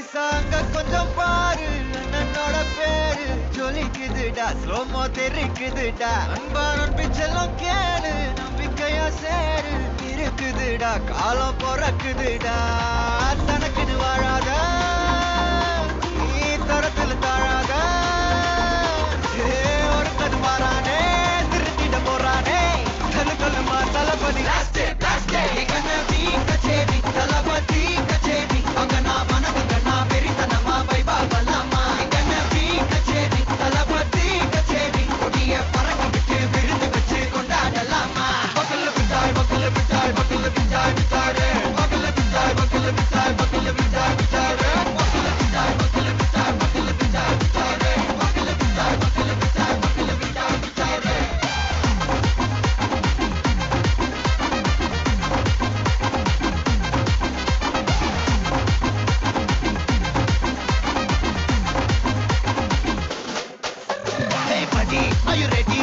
நைசாங்க கொஞ்சம் பாரு அண்ணனோட பேரு ஜொலிக்குதுடா ஸ்லோமோ தெரிக்குதுடா அன்பான பிச்செல்லாம் கேளு நம்பிக்கையா சேரு இருக்குதுடா காலம் பிறக்குதுடா தனக்குன்னு வாழாத நீ தரத்துல தாழாத ஒரு கது மாறானே திருத்திட போறானே கல்லு கல்லுமா தளபதி கச்சேரி தளபதி கச்சேரி அங்க நான் மனதுங்க நான் பெரித்தனமா பைபா பல்லாமா கச்சேரி தளபதி கச்சேரி கொடிய பறக்க விட்டு விருது வச்சு கொண்டாடலாமா பக்கல்ல பிட்டாய் பக்கல்ல பிட்டாய் பக்கல்ல பிட்டாய் பிட்டாரு பக்கல்ல பிட்டாய் பக்கல்ல பிட்டாய் பக்கல்ல பிட்டாய் பிட்டாரு பக்கல்ல பிட்டாய் பக்கல்ல பிட்டாய் பக்கல்ல பிட்டாய் பிட்டாரு பக்கல்ல பிட்டாய் பக்கல்ல பிட்டாய் பக்கல்ல பிட்டாய் பிட்டாரு Hey buddy, are you ready?